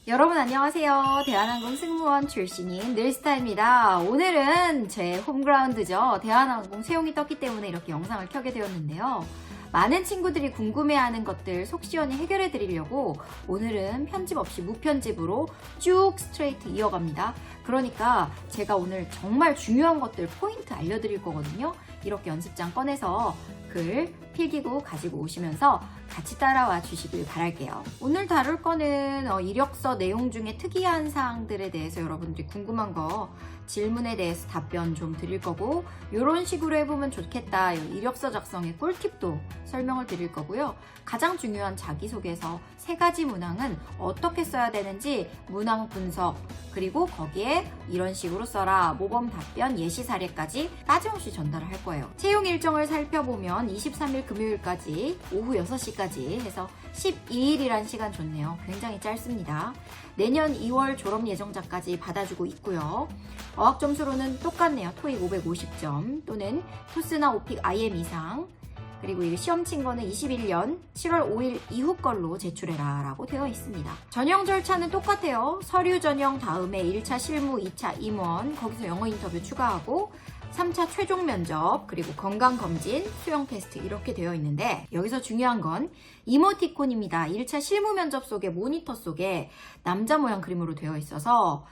여러분 안녕하세요. 대한항공 승무원 출신인 늘스타입니다. 오늘은 제 홈그라운드죠. 대한항공 채용이 떴기 때문에 이렇게 영상을 켜게 되었는데요. 많은 친구들이 궁금해하는 것들 속 시원히 해결해 드리려고 오늘은 편집 없이 무편집으로 쭉 스트레이트 이어갑니다. 그러니까 제가 오늘 정말 중요한 것들 포인트 알려드릴 거거든요. 이렇게 연습장 꺼내서 글 필기구 가지고 오시면서 같이 따라와 주시길 바랄게요. 오늘 다룰 거는 이력서 내용 중에 특이한 사항들에 대해서 여러분들이 궁금한 거 질문에 대해서 답변 좀 드릴 거고, 이런 식으로 해보면 좋겠다, 이력서 작성의 꿀팁도 설명을 드릴 거고요. 가장 중요한 자기소개서 3가지 문항은 어떻게 써야 되는지 문항 분석, 그리고 거기에 이런 식으로 써라, 모범 답변, 예시 사례까지 빠짐없이 전달을 할 거예요. 채용 일정을 살펴보면 23일 금요일까지 오후 6시까지 해서 12일이란 시간 좋네요. 굉장히 짧습니다. 내년 2월 졸업 예정자까지 받아주고 있고요. 어학 점수로는 똑같네요. 토익 550점 또는 토스나 오픽 IM 이상, 그리고 이 시험 친 거는 21년 7월 5일 이후 걸로 제출해라 라고 되어 있습니다. 전형 절차는 똑같아요. 서류 전형 다음에 1차 실무, 2차 임원, 거기서 영어 인터뷰 추가하고 3차 최종 면접, 그리고 건강검진, 수영 테스트 이렇게 되어 있는데, 여기서 중요한 건 이모티콘입니다. 1차 실무 면접 속에 모니터 속에 남자 모양 그림으로 되어 있어서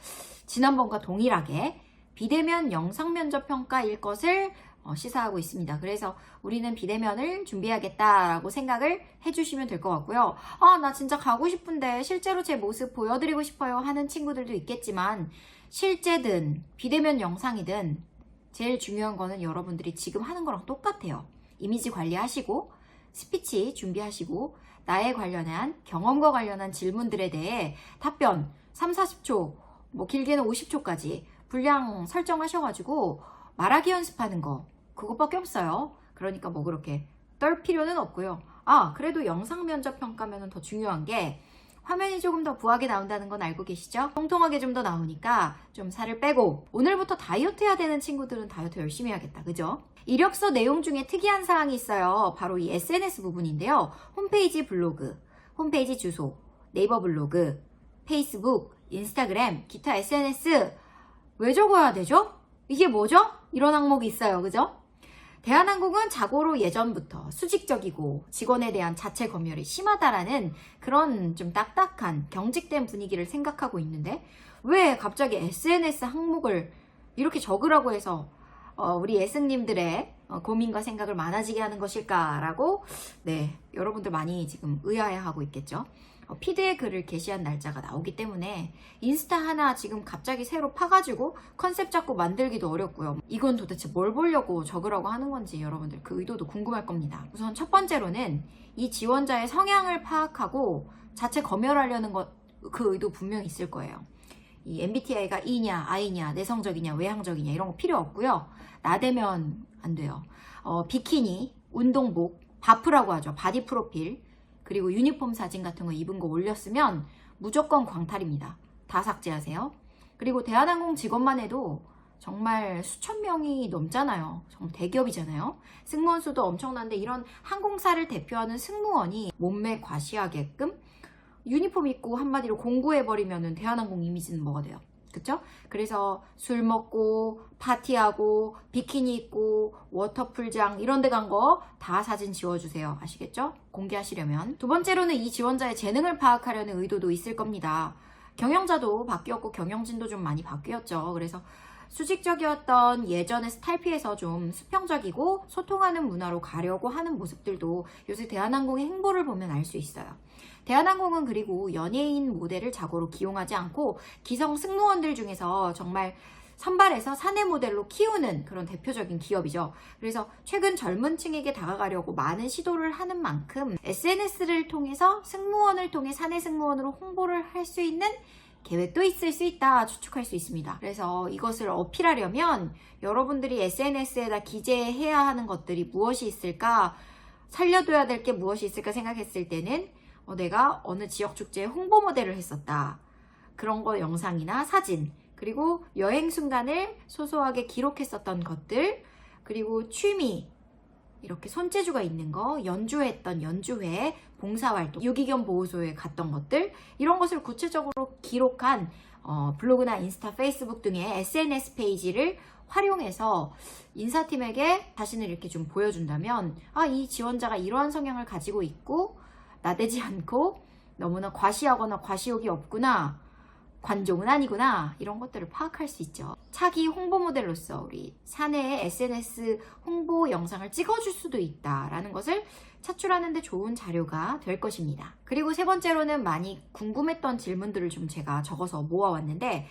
지난번과 동일하게 비대면 영상 면접 평가일 것을 시사하고 있습니다. 그래서 우리는 비대면을 준비하겠다라고 생각을 해주시면 될 것 같고요. 나 진짜 가고 싶은데 실제로 제 모습 보여드리고 싶어요 하는 친구들도 있겠지만, 실제든 비대면 영상이든 제일 중요한 거는 여러분들이 지금 하는 거랑 똑같아요. 이미지 관리하시고 스피치 준비하시고 나에 관련한 경험과 관련한 질문들에 대해 답변 30-40초, 뭐 길게는 50초까지 분량 설정하셔가지고 말하기 연습하는 거, 그것밖에 없어요. 그러니까 뭐 그렇게 떨 필요는 없고요. 그래도 영상 면접 평가면은 더 중요한 게 화면이 조금 더 부하게 나온다는 건 알고 계시죠? 통통하게 좀 더 나오니까 좀 살을 빼고, 오늘부터 다이어트 해야 되는 친구들은 다이어트 열심히 해야겠다, 그죠? 이력서 내용 중에 특이한 사항이 있어요. 바로 이 SNS 부분인데요. 홈페이지 블로그, 홈페이지 주소, 네이버 블로그, 페이스북, 인스타그램, 기타 SNS 왜 적어야 되죠? 이게 뭐죠? 이런 항목이 있어요, 그죠? 대한항공은 자고로 예전부터 수직적이고 직원에 대한 자체 검열이 심하다라는 그런 좀 딱딱한 경직된 분위기를 생각하고 있는데, 왜 갑자기 SNS 항목을 이렇게 적으라고 해서 우리 예승님들의 고민과 생각을 많아지게 하는 것일까라고 여러분들 많이 지금 의아해하고 있겠죠. 피드에 글을 게시한 날짜가 나오기 때문에 인스타 하나 지금 갑자기 새로 파가지고 컨셉 잡고 만들기도 어렵고요. 이건 도대체 뭘 보려고 적으라고 하는 건지 여러분들 그 의도도 궁금할 겁니다. 우선 첫 번째로는 이 지원자의 성향을 파악하고 자체 검열하려는 그 의도 분명히 있을 거예요. 이 MBTI가 E냐, I냐, 내성적이냐, 외향적이냐 이런 거 필요 없고요. 나대면 안 돼요. 비키니, 운동복, 바프라고 하죠. 바디 프로필, 그리고 유니폼 사진 같은 거 입은 거 올렸으면 무조건 광탈입니다. 다 삭제하세요. 그리고 대한항공 직원만 해도 정말 수천 명이 넘잖아요. 정말 대기업이잖아요. 승무원 수도 엄청난데 이런 항공사를 대표하는 승무원이 몸매 과시하게끔 유니폼 입고 한마디로 공구해버리면 대한항공 이미지는 뭐가 돼요? 그쵸? 그래서 술 먹고 파티하고 비키니 입고 워터풀장 이런 데 간 거 다 사진 지워주세요. 아시겠죠? 공개하시려면. 두 번째로는 이 지원자의 재능을 파악하려는 의도도 있을 겁니다. 경영자도 바뀌었고 경영진도 좀 많이 바뀌었죠. 그래서 수직적이었던 예전의 스타일피에서 좀 수평적이고 소통하는 문화로 가려고 하는 모습들도 요새 대한항공의 행보를 보면 알 수 있어요. 대한항공은 그리고 연예인 모델을 자고로 기용하지 않고 기성 승무원들 중에서 정말 선발해서 사내 모델로 키우는 그런 대표적인 기업이죠. 그래서 최근 젊은 층에게 다가가려고 많은 시도를 하는 만큼 SNS를 통해서 승무원을 통해 사내 승무원으로 홍보를 할 수 있는 계획도 있을 수 있다 추측할 수 있습니다. 그래서 이것을 어필하려면 여러분들이 SNS에다 기재해야 하는 것들이 무엇이 있을까, 살려둬야 될 게 무엇이 있을까 생각했을 때는 내가 어느 지역 축제에 홍보 모델을 했었다, 그런 거 영상이나 사진, 그리고 여행 순간을 소소하게 기록했었던 것들, 그리고 취미, 이렇게 손재주가 있는 거, 연주했던 연주회, 봉사활동, 유기견 보호소에 갔던 것들, 이런 것을 구체적으로 기록한 블로그나 인스타, 페이스북 등의 SNS 페이지를 활용해서 인사팀에게 자신을 이렇게 좀 보여준다면, 아, 이 지원자가 이러한 성향을 가지고 있고 나대지 않고 너무나 과시하거나 과시욕이 없구나, 관종은 아니구나, 이런 것들을 파악할 수 있죠. 차기 홍보 모델로서 우리 사내의 SNS 홍보 영상을 찍어줄 수도 있다라는 것을 차출하는 데 좋은 자료가 될 것입니다. 그리고 세 번째로는 많이 궁금했던 질문들을 좀 제가 적어서 모아왔는데,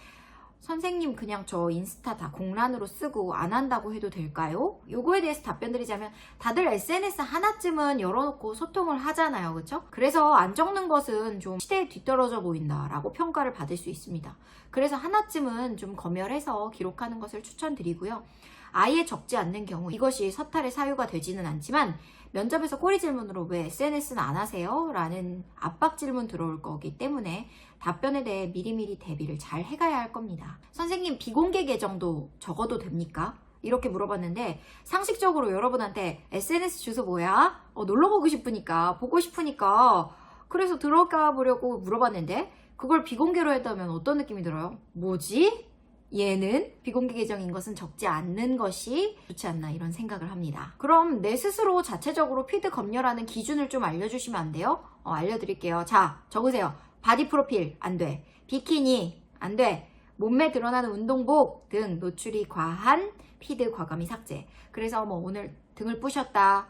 선생님 그냥 저 인스타 다 공란으로 쓰고 안 한다고 해도 될까요? 요거에 대해서 답변 드리자면, 다들 SNS 하나쯤은 열어놓고 소통을 하잖아요, 그렇죠? 그래서 안 적는 것은 좀 시대에 뒤떨어져 보인다라고 평가를 받을 수 있습니다. 그래서 하나쯤은 좀 검열해서 기록하는 것을 추천드리고요. 아예 적지 않는 경우 이것이 서탈의 사유가 되지는 않지만, 면접에서 꼬리 질문으로 왜 SNS는 안 하세요? 라는 압박 질문 들어올 거기 때문에 답변에 대해 미리미리 대비를 잘 해가야 할 겁니다. 선생님, 비공개 계정도 적어도 됩니까? 이렇게 물어봤는데, 상식적으로 여러분한테 SNS 주소 뭐야? 놀러 가고 싶으니까, 보고 싶으니까, 그래서 들어가 보려고 물어봤는데, 그걸 비공개로 했다면 어떤 느낌이 들어요? 뭐지? 얘는 비공개 계정인 것은 적지 않는 것이 좋지 않나, 이런 생각을 합니다. 그럼 내 스스로 자체적으로 피드 검열하는 기준을 좀 알려주시면 안 돼요? 알려드릴게요. 자, 적으세요. 바디 프로필 안 돼, 비키니 안 돼, 몸매 드러나는 운동복 등 노출이 과한 피드 과감히 삭제. 그래서 뭐 오늘 등을 부셨다,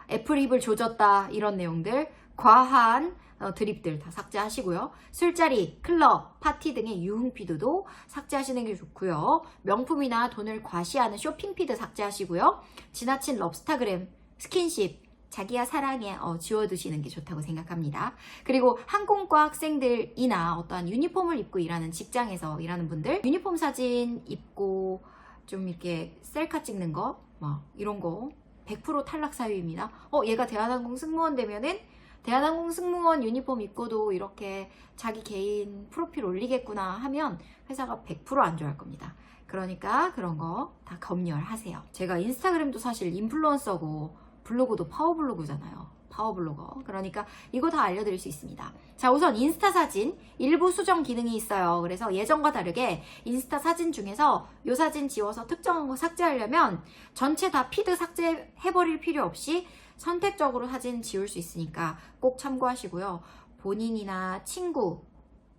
애플 힙을 조졌다, 이런 내용들, 과한 드립들 다 삭제하시고요. 술자리, 클럽, 파티 등의 유흥 피드도 삭제하시는 게 좋고요. 명품이나 돈을 과시하는 쇼핑 피드 삭제하시고요. 지나친 럽스타그램, 스킨십, 자기야 사랑해 지워두시는 게 좋다고 생각합니다. 그리고 항공과 학생들이나 어떠한 유니폼을 입고 일하는 직장에서 일하는 분들, 유니폼 사진 입고 좀 이렇게 셀카 찍는 거, 이런 거 100% 탈락 사유입니다. 얘가 대한항공 승무원 되면은 대한항공 승무원 유니폼 입고도 이렇게 자기 개인 프로필 올리겠구나 하면 회사가 100% 안 좋아할 겁니다. 그러니까 그런 거 다 검열하세요. 제가 인스타그램도 사실 인플루언서고 블로그도 파워블로그잖아요. 파워블로거. 그러니까 이거 다 알려드릴 수 있습니다. 자, 우선 인스타 사진 일부 수정 기능이 있어요. 그래서 예전과 다르게 인스타 사진 중에서 이 사진 지워서 특정한 거 삭제하려면 전체 다 피드 삭제해버릴 필요 없이 선택적으로 사진 지울 수 있으니까 꼭 참고하시고요. 본인이나 친구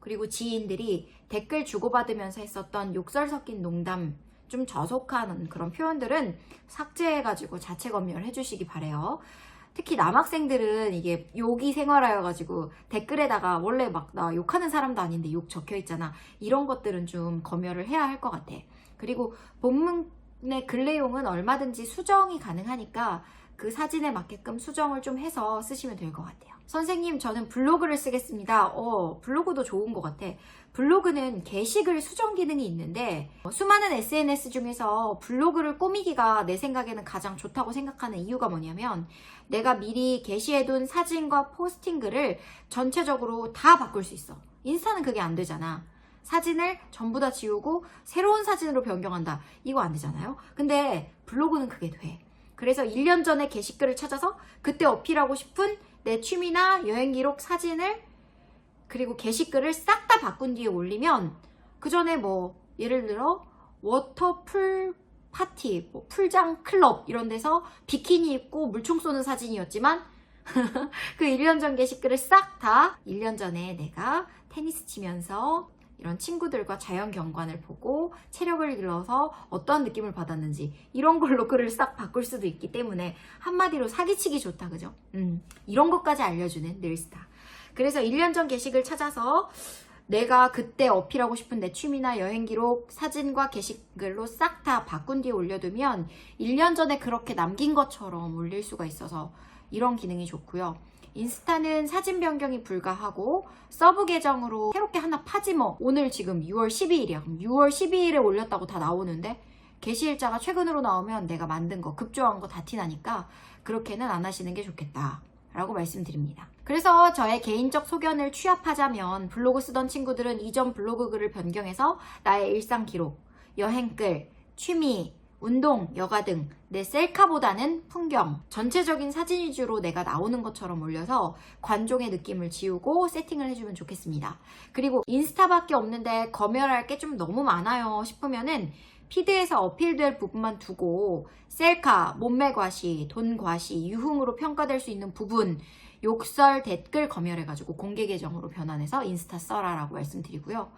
그리고 지인들이 댓글 주고받으면서 했었던 욕설 섞인 농담, 좀 저속한 그런 표현들은 삭제해가지고 자체 검열해 주시기 바래요. 특히 남학생들은 이게 욕이 생활하여가지고 댓글에다가 원래 막 나 욕하는 사람도 아닌데 욕 적혀 있잖아, 이런 것들은 좀 검열을 해야 할 것 같아. 그리고 본문의 글 내용은 얼마든지 수정이 가능하니까 그 사진에 맞게끔 수정을 좀 해서 쓰시면 될 것 같아요. 선생님, 저는 블로그를 쓰겠습니다. 블로그도 좋은 것 같아. 블로그는 게시글 수정 기능이 있는데, 수많은 SNS 중에서 블로그를 꾸미기가 내 생각에는 가장 좋다고 생각하는 이유가 뭐냐면, 내가 미리 게시해둔 사진과 포스팅 글을 전체적으로 다 바꿀 수 있어. 인스타는 그게 안 되잖아. 사진을 전부 다 지우고 새로운 사진으로 변경한다, 이거 안 되잖아요. 근데 블로그는 그게 돼. 그래서 1년 전에 게시글을 찾아서 그때 어필하고 싶은 내 취미나 여행 기록 사진을, 그리고 게시글을 싹 다 바꾼 뒤에 올리면, 그 전에 뭐 예를 들어 워터풀 파티, 풀장 클럽 이런 데서 비키니 입고 물총 쏘는 사진이었지만 그 1년 전 게시글을 싹 다 1년 전에 내가 테니스 치면서 이런 친구들과 자연 경관을 보고 체력을 길러서 어떠한 느낌을 받았는지, 이런 걸로 글을 싹 바꿀 수도 있기 때문에 한마디로 사기치기 좋다, 그죠? 이런 것까지 알려주는 늘스타. 그래서 1년 전 게시글 찾아서 내가 그때 어필하고 싶은 내 취미나 여행 기록 사진과 게시글로 싹 다 바꾼 뒤에 올려두면 1년 전에 그렇게 남긴 것처럼 올릴 수가 있어서 이런 기능이 좋고요. 인스타는 사진 변경이 불가하고 서브 계정으로 새롭게 하나 파지 뭐. 오늘 지금 6월 12일이야. 그럼 6월 12일에 올렸다고 다 나오는데, 게시일자가 최근으로 나오면 내가 만든 거, 급조한 거 다 티나니까 그렇게는 안 하시는 게 좋겠다 라고 말씀드립니다. 그래서 저의 개인적 소견을 취합하자면, 블로그 쓰던 친구들은 이전 블로그 글을 변경해서 나의 일상 기록, 여행글, 취미, 운동, 여가 등 내 셀카보다는 풍경, 전체적인 사진 위주로 내가 나오는 것처럼 올려서 관종의 느낌을 지우고 세팅을 해주면 좋겠습니다. 그리고 인스타밖에 없는데 검열할 게 좀 너무 많아요 싶으면은 피드에서 어필될 부분만 두고 셀카, 몸매 과시, 돈 과시, 유흥으로 평가될 수 있는 부분, 욕설, 댓글 검열해가지고 공개 계정으로 변환해서 인스타 써라라고 말씀드리고요.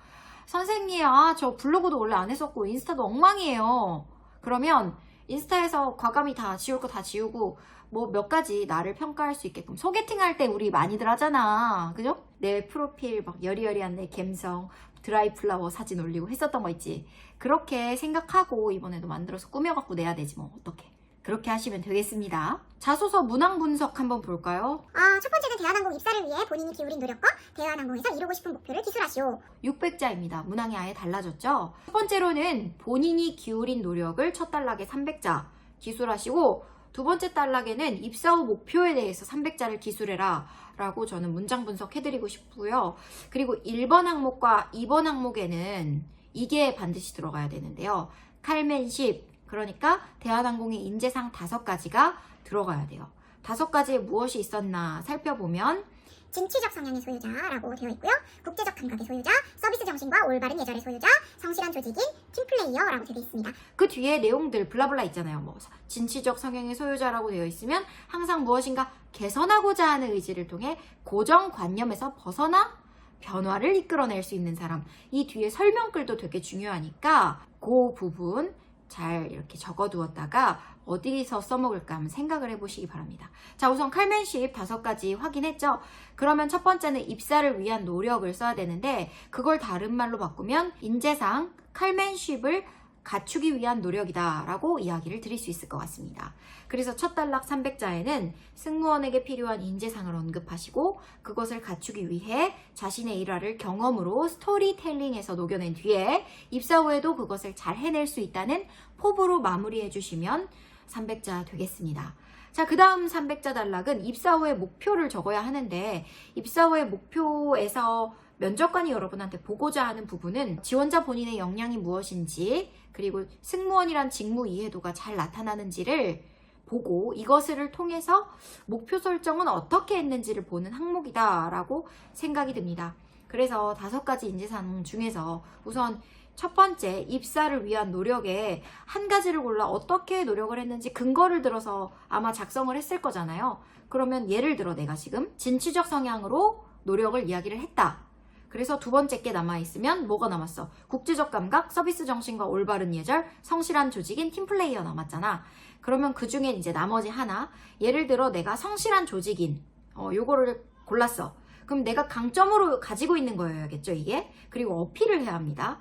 선생님, 저 블로그도 원래 안 했었고 인스타도 엉망이에요. 그러면 인스타에서 과감히 다 지울 거 다 지우고 뭐 몇 가지 나를 평가할 수 있게끔 소개팅 할 때 우리 많이들 하잖아. 그죠? 내 프로필 막 여리여리한 내 감성 드라이 플라워 사진 올리고 했었던 거 있지. 그렇게 생각하고 이번에도 만들어서 꾸며갖고 내야 되지 뭐 어떡해. 그렇게 하시면 되겠습니다. 자소서 문항 분석 한번 볼까요? 첫 번째는 대한항공 입사를 위해 본인이 기울인 노력과 대한항공에서 이루고 싶은 목표를 기술하시오. 600자입니다. 문항이 아예 달라졌죠? 첫 번째로는 본인이 기울인 노력을 첫 단락에 300자 기술하시고 두 번째 단락에는 입사 후 목표에 대해서 300자를 기술해라 라고 저는 문장 분석해드리고 싶고요. 그리고 1번 항목과 2번 항목에는 이게 반드시 들어가야 되는데요. 칼맨십, 그러니까 대한항공의 인재상 5가지가 들어가야 돼요. 5가지에 무엇이 있었나 살펴보면 진취적 성향의 소유자라고 되어 있고요. 국제적 감각의 소유자, 서비스 정신과 올바른 예절의 소유자, 성실한 조직인, 팀플레이어라고 되어 있습니다. 그 뒤에 내용들 블라블라 있잖아요. 뭐 진취적 성향의 소유자라고 되어 있으면 항상 무엇인가 개선하고자 하는 의지를 통해 고정관념에서 벗어나 변화를 이끌어낼 수 있는 사람. 이 뒤에 설명글도 되게 중요하니까 그 부분 잘 이렇게 적어두었다가 어디서 써먹을까 한번 생각을 해보시기 바랍니다. 자, 우선 칼맨십 5가지 확인했죠? 그러면 첫 번째는 입사를 위한 노력을 써야 되는데 그걸 다른 말로 바꾸면 인재상 칼맨십을 갖추기 위한 노력이다 라고 이야기를 드릴 수 있을 것 같습니다. 그래서 첫 단락 300자에는 승무원에게 필요한 인재상을 언급하시고 그것을 갖추기 위해 자신의 일화를 경험으로 스토리텔링에서 녹여낸 뒤에 입사 후에도 그것을 잘 해낼 수 있다는 포부로 마무리해 주시면 300자 되겠습니다. 자, 그 다음 300자 단락은 입사 후의 목표를 적어야 하는데 입사 후의 목표에서 면접관이 여러분한테 보고자 하는 부분은 지원자 본인의 역량이 무엇인지 그리고 승무원이란 직무 이해도가 잘 나타나는지를 보고 이것을 통해서 목표 설정은 어떻게 했는지를 보는 항목이다 라고 생각이 듭니다. 그래서 5가지 인재상 중에서 우선 첫 번째 입사를 위한 노력에 한 가지를 골라 어떻게 노력을 했는지 근거를 들어서 아마 작성을 했을 거잖아요. 그러면 예를 들어 내가 지금 진취적 성향으로 노력을 이야기를 했다. 그래서 두 번째 게 남아있으면 뭐가 남았어? 국제적 감각, 서비스 정신과 올바른 예절, 성실한 조직인 팀플레이어 남았잖아. 그러면 그 중에 이제 나머지 하나, 예를 들어 내가 성실한 조직인 요거를 골랐어. 그럼 내가 강점으로 가지고 있는 거여야겠죠, 이게? 그리고 어필을 해야 합니다.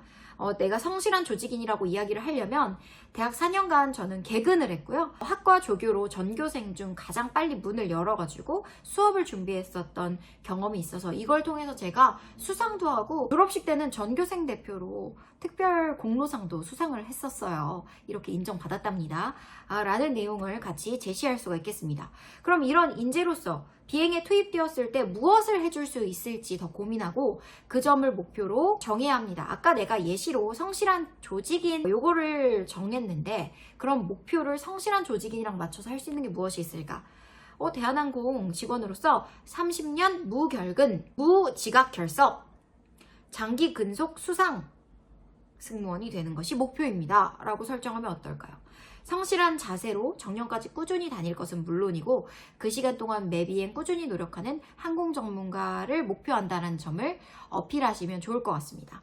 내가 성실한 조직인이라고 이야기를 하려면 대학 4년간 저는 개근을 했고요. 학과 조교로 전교생 중 가장 빨리 문을 열어가지고 수업을 준비했었던 경험이 있어서 이걸 통해서 제가 수상도 하고 졸업식 때는 전교생 대표로 특별 공로상도 수상을 했었어요. 이렇게 인정받았답니다. 라는 내용을 같이 제시할 수가 있겠습니다. 그럼 이런 인재로서 비행에 투입되었을 때 무엇을 해줄 수 있을지 더 고민하고 그 점을 목표로 정해야 합니다. 아까 내가 예시로 성실한 조직인 요거를 정했는데 그럼 목표를 성실한 조직인이랑 맞춰서 할 수 있는 게 무엇이 있을까? 대한항공 직원으로서 30년 무결근, 무지각 결석, 장기 근속 수상 승무원이 되는 것이 목표입니다. 라고 설정하면 어떨까요? 성실한 자세로 정년까지 꾸준히 다닐 것은 물론이고 그 시간 동안 매비행 꾸준히 노력하는 항공 전문가를 목표한다는 점을 어필하시면 좋을 것 같습니다.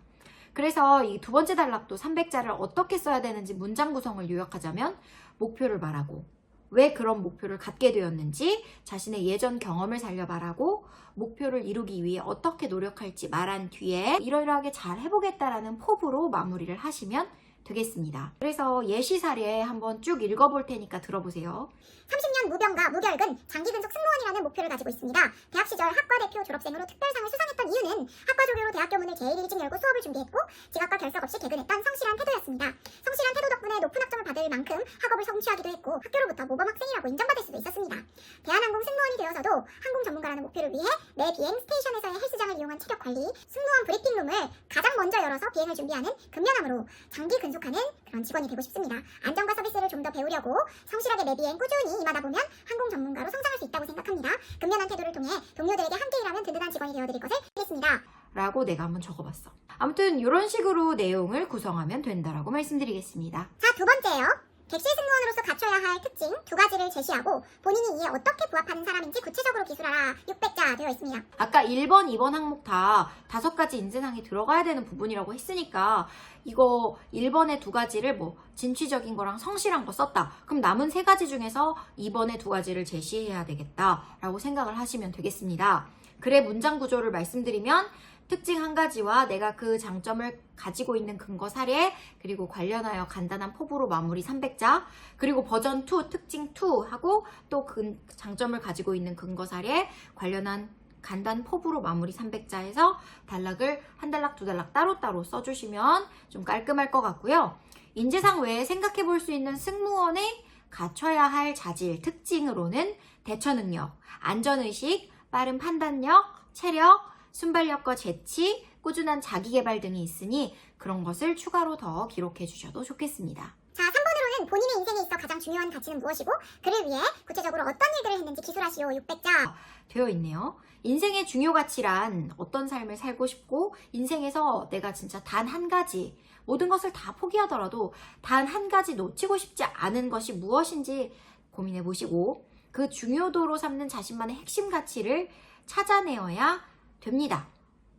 그래서 이 두 번째 단락도 300자를 어떻게 써야 되는지 문장 구성을 요약하자면 목표를 말하고 왜 그런 목표를 갖게 되었는지 자신의 예전 경험을 살려 말하고 목표를 이루기 위해 어떻게 노력할지 말한 뒤에 이러이러하게 잘 해보겠다라는 포부로 마무리를 하시면 되겠습니다. 그래서 예시 사례 한번 쭉 읽어볼 테니까 들어보세요. 30년 무병가 무결근 장기 근속 승무원이라는 목표를 가지고 있습니다. 대학 시절 학과 대표 졸업생으로 특별상을 수상했던 이유는 학과 조교로 대학교 문을 제일 일찍 열고 수업을 준비했고 지각과 결석 없이 개근했던 성실한 태도였습니다. 성실한 태도 덕분에 높은 학점을 받을 만큼 학업을 성취하기도 했고 학교로부터 모범 학생이라고 인정받을 수도 있었습니다. 대한항공 승무원이 되어서도 항공 전문가라는 목표를 위해 매 비행 스테이션에서의 헬스장을 이용한 체력 관리, 승무원 브리핑룸을 가장 먼저 열어서 비행을 준비하는 근면함으로 장기 근속 연속하는 그런 직원이 되고 싶습니다. 안전과 서비스를 좀 더 배우려고 성실하게 내 비행 꾸준히 임하다 보면 항공 전문가로 성장할 수 있다고 생각합니다. 근면한 태도를 통해 동료들에게 함께 일하면 든든한 직원이 되어드릴 것을 믿겠습니다. 라고 내가 한번 적어봤어. 아무튼 이런 식으로 내용을 구성하면 된다라고 말씀드리겠습니다. 자, 두 번째요. 객실 승무원으로서 갖춰야 할 특징 두 가지를 제시하고 본인이 이에 어떻게 부합하는 사람인지 구체적으로 기술하라 600자 되어 있습니다. 아까 1번, 2번 항목 다 5가지 인재상에 들어가야 되는 부분이라고 했으니까 이거 1번에 2가지를 뭐 진취적인 거랑 성실한 거 썼다. 그럼 남은 3가지 중에서 2번에 2가지를 제시해야 되겠다라고 생각을 하시면 되겠습니다. 글의 문장 구조를 말씀드리면 특징 한 가지와 내가 그 장점을 가지고 있는 근거 사례, 그리고 관련하여 간단한 포부로 마무리 300자, 그리고 버전 2, 특징 2 하고 또 그 장점을 가지고 있는 근거 사례, 관련한 간단 포부로 마무리 300자에서 단락을 한 단락, 두 단락 따로따로 써주시면 좀 깔끔할 것 같고요. 인재상 외에 생각해 볼 수 있는 승무원의 갖춰야 할 자질, 특징으로는 대처 능력, 안전의식, 빠른 판단력, 체력, 순발력과 재치, 꾸준한 자기개발 등이 있으니 그런 것을 추가로 더 기록해 주셔도 좋겠습니다. 자, 3번으로는 본인의 인생에 있어 가장 중요한 가치는 무엇이고 그를 위해 구체적으로 어떤 일들을 했는지 기술하시오 600자. 되어 있네요. 인생의 중요 가치란 어떤 삶을 살고 싶고 인생에서 내가 진짜 단 한 가지 모든 것을 다 포기하더라도 단 한 가지 놓치고 싶지 않은 것이 무엇인지 고민해 보시고 그 중요도로 삼는 자신만의 핵심 가치를 찾아내어야 됩니다.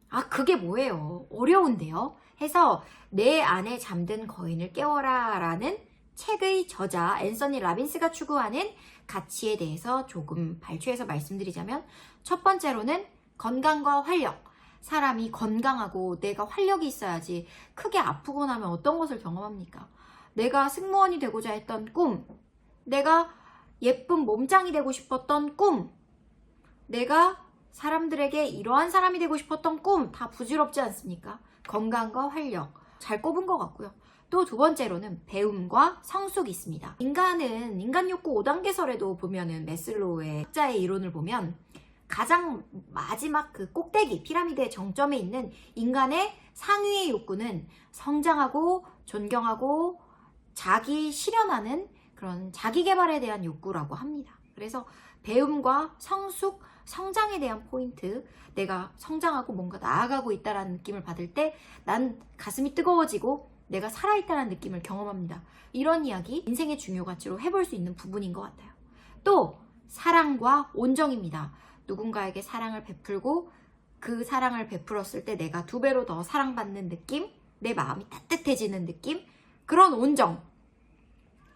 아, 그게 뭐예요? 어려운데요? 해서 내 안에 잠든 거인을 깨워라 라는 책의 저자 앤서니 라빈스가 추구하는 가치에 대해서 조금 발췌해서 말씀드리자면 첫 번째로는 건강과 활력. 사람이 건강하고 내가 활력이 있어야지 크게 아프고 나면 어떤 것을 경험합니까? 내가 승무원이 되고자 했던 꿈, 내가 예쁜 몸짱이 되고 싶었던 꿈, 내가 사람들에게 이러한 사람이 되고 싶었던 꿈 다 부질없지 않습니까? 건강과 활력 잘 꼽은 것 같고요. 또 두 번째로는 배움과 성숙이 있습니다. 인간 욕구 5단계설에도 보면은 매슬로우의 학자의 이론을 보면 가장 마지막 그 꼭대기 피라미드의 정점에 있는 인간의 상위의 욕구는 성장하고 존경하고 자기 실현하는 그런 자기 개발에 대한 욕구라고 합니다. 그래서 배움과 성숙, 성장에 대한 포인트, 내가 성장하고 뭔가 나아가고 있다는 느낌을 받을 때 난 가슴이 뜨거워지고 내가 살아있다는 느낌을 경험합니다. 이런 이야기 인생의 중요 가치로 해볼 수 있는 부분인 것 같아요. 또 사랑과 온정입니다. 누군가에게 사랑을 베풀고 그 사랑을 베풀었을 때 내가 2배로 더 사랑받는 느낌, 내 마음이 따뜻해지는 느낌, 그런 온정,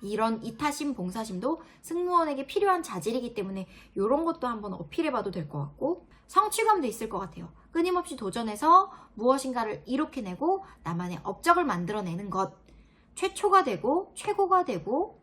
이런 이타심, 봉사심도 승무원에게 필요한 자질이기 때문에 이런 것도 한번 어필해봐도 될 것 같고 성취감도 있을 것 같아요. 끊임없이 도전해서 무엇인가를 이룩해내고 나만의 업적을 만들어내는 것, 최초가 되고 최고가 되고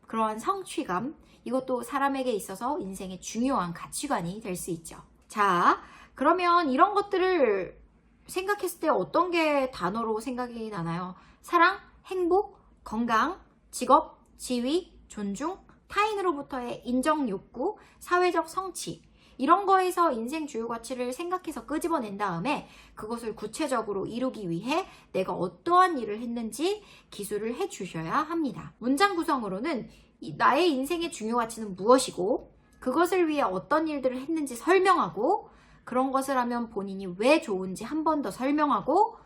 그러한 성취감, 이것도 사람에게 있어서 인생의 중요한 가치관이 될 수 있죠. 자, 그러면 이런 것들을 생각했을 때 어떤 게 단어로 생각이 나나요? 사랑, 행복, 건강, 직업, 지위, 존중, 타인으로부터의 인정 욕구, 사회적 성취, 이런 거에서 인생 주요 가치를 생각해서 끄집어낸 다음에 그것을 구체적으로 이루기 위해 내가 어떠한 일을 했는지 기술을 해주셔야 합니다. 문장 구성으로는 나의 인생의 중요 가치는 무엇이고 그것을 위해 어떤 일들을 했는지 설명하고 그런 것을 하면 본인이 왜 좋은지 한 번 더 설명하고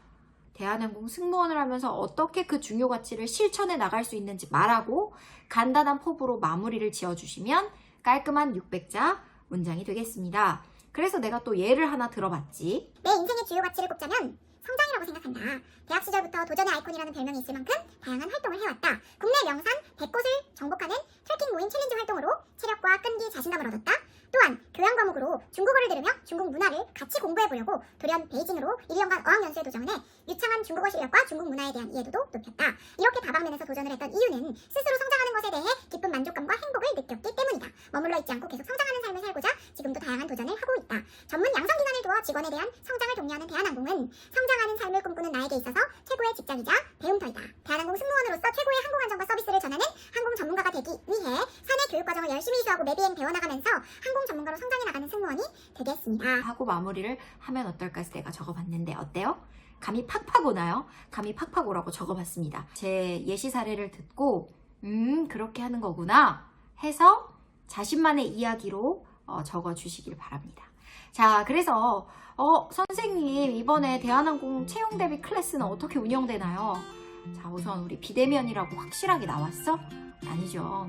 대한항공 승무원을 하면서 어떻게 그 중요 가치를 실천해 나갈 수 있는지 말하고 간단한 포부로 마무리를 지어주시면 깔끔한 600자 문장이 되겠습니다. 그래서 내가 또 예를 하나 들어봤지. 내 인생의 주요 가치를 꼽자면 성장이라고 생각한다. 대학 시절부터 도전의 아이콘이라는 별명이 있을 만큼 다양한 활동을 해왔다. 국내 명산 100곳을 정복하는 트래킹 모임 챌린지 활동으로 체력과 끈기, 자신감을 얻었다. 또한 교양 과목으로 중국어를 들으며 중국 문화를 같이 공부해보려고 돌연 베이징으로 1년간 어학연수에 도전해 유창한 중국어 실력과 중국 문화에 대한 이해도도 높였다. 이렇게 다방면에서 도전을 했던 이유는 스스로 성장하는 것에 대해 깊은 만족감과 행복을 느꼈기 때문이다. 머물러 있지 않고 계속 성장하는 삶을 살고자 지금도 다양한 도전을 하고 있다. 전문 양성기관을 도와 직원에 대한 성장을 독려하는 대한항공은 성장하는 삶을 꿈꾸는 나에게 있어서 최고의 직장이자 배움터이다. 대한항공 승무원으로서 최고의 항공 안전과 서비스를 전하는 항공 전문가가 되기 위해 사내 교육과정을 열심히 이수하고 매비행 배워나가면서 항공 전문가로 성장해 나가는 승무원이 되겠습니다. 하고 마무리를 하면 어떨까 해서 내가 적어봤는데 어때요? 감이 팍팍 오나요? 감이 팍팍 오라고 적어봤습니다. 제 예시 사례를 듣고 그렇게 하는 거구나 해서 자신만의 이야기로 적어주시길 바랍니다. 자, 그래서 선생님 이번에 대한항공 채용 대비 클래스는 어떻게 운영되나요? 자, 우선 우리 비대면이라고 확실하게 나왔어? 아니죠.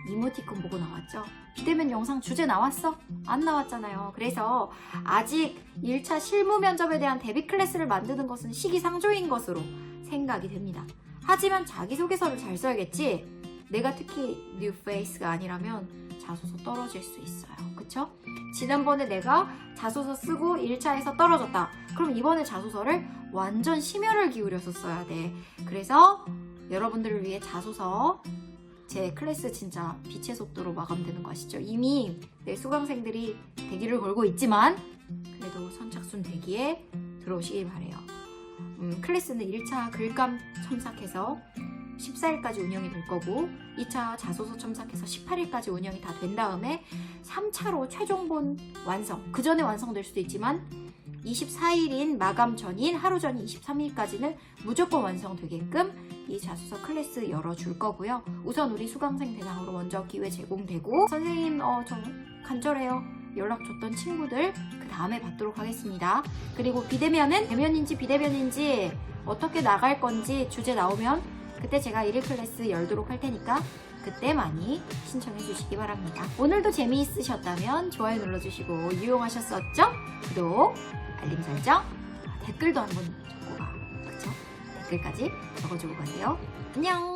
이모티콘 보고 나왔죠. 비대면 영상 주제 나왔어? 안 나왔잖아요. 그래서 아직 1차 실무 면접에 대한 대비 클래스를 만드는 것은 시기상조인 것으로 생각이 됩니다. 하지만 자기소개서를 잘 써야겠지? 내가 특히 뉴페이스가 아니라면 자소서 떨어질 수 있어요. 그쵸? 지난번에 내가 자소서 쓰고 1차에서 떨어졌다. 그럼 이번에 자소서를 완전 심혈을 기울여서 써야 돼. 그래서 여러분들을 위해 자소서 제 클래스 진짜 빛의 속도로 마감되는 거 아시죠? 이미 내 수강생들이 대기를 걸고 있지만 그래도 선착순 대기에 들어오시길 바래요. 클래스는 1차 글감 첨삭해서 14일까지 운영이 될 거고 2차 자소서 첨삭해서 18일까지 운영이 다 된 다음에 3차로 최종본 완성, 그 전에 완성될 수도 있지만 24일인 마감 전인 하루 전인 23일까지는 무조건 완성되게끔 이 자소서 클래스 열어줄 거고요. 우선 우리 수강생 대상으로 먼저 기회 제공되고 선생님 저 간절해요 연락 줬던 친구들 그 다음에 받도록 하겠습니다. 그리고 비대면은 대면인지 비대면인지 어떻게 나갈 건지 주제 나오면 그때 제가 1일 클래스 열도록 할 테니까 그때 많이 신청해 주시기 바랍니다. 오늘도 재미있으셨다면 좋아요 눌러주시고 유용하셨었죠? 구독, 알림 설정, 댓글도 한번 적고 가. 그쵸? 댓글까지 적어주고 가세요. 안녕!